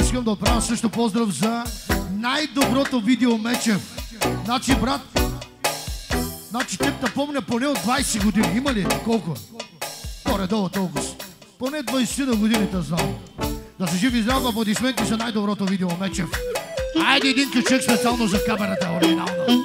искам да отправя също поздрав за най-доброто видео Мечев. Значи, брат, теб да помня поне от 20 години. Има ли? Колко? Горе-долу толкова. Поне 20 на годините знам. Да се живи здраво, аплодисменти за най-доброто видео Мечев. Айде един кючек специално за камерата, оригинално.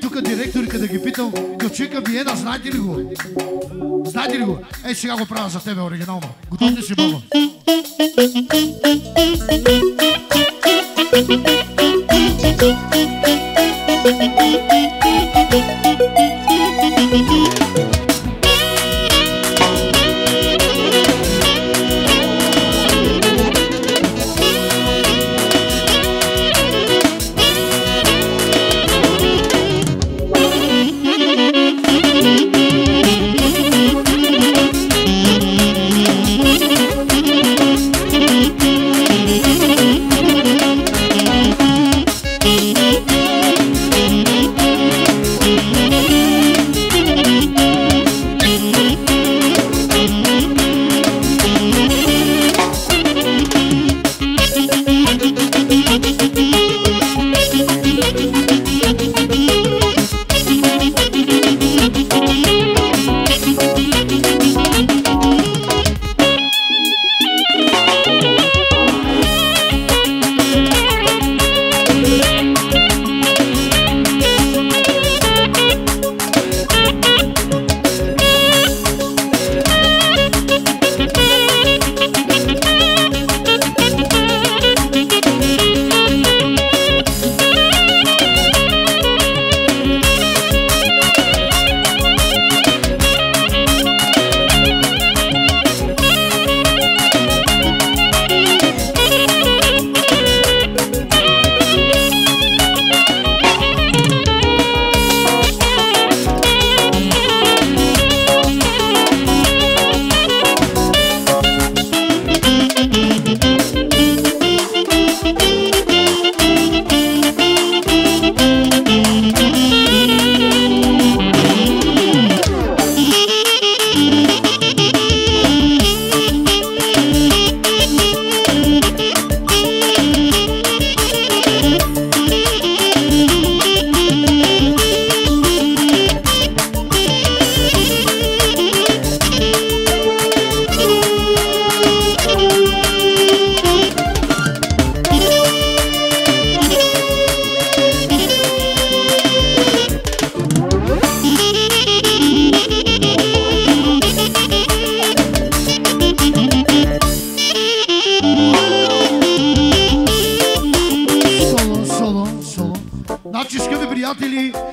Тук директорика да ги питам, Кючека Виена, знаете ли го? Знаете ли го? Ей, сега го правя за тебе оригинално. Готов ли си, баба?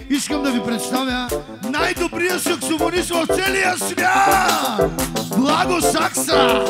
Искам да ви представя най-добрия саксофонист в целия свят! Благо Сакса!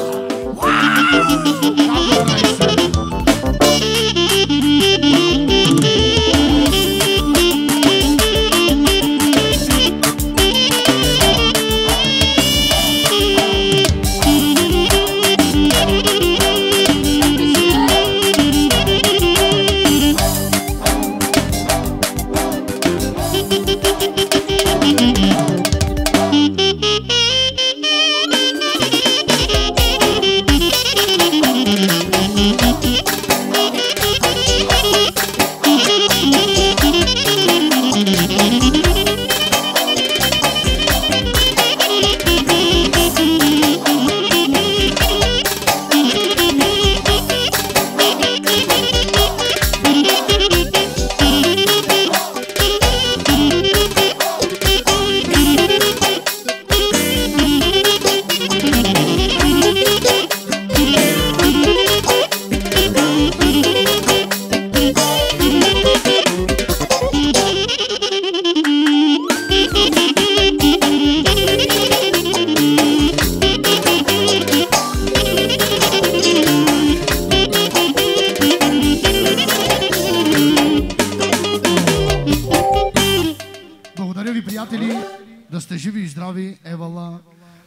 сте живи и здрави, евала.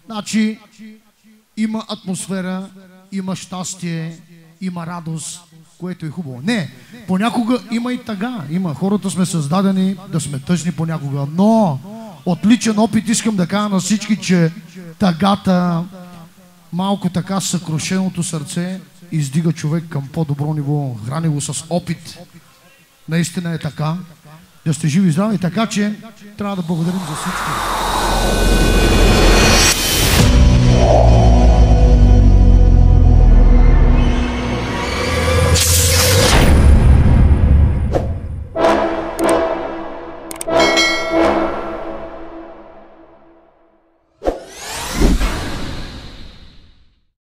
Значи, има атмосфера, има щастие, има радост, което е хубаво. Не, понякога има и тъга. Има. Хората сме създадени да сме тъжни понякога. Но от личен опит искам да кажа на всички, че тъгата, малко така съкрушеното сърце издига човек към по-добро ниво. Храни го с опит. Наистина е така. Да сте живи и здрави. Така че трябва да благодарим за всичко.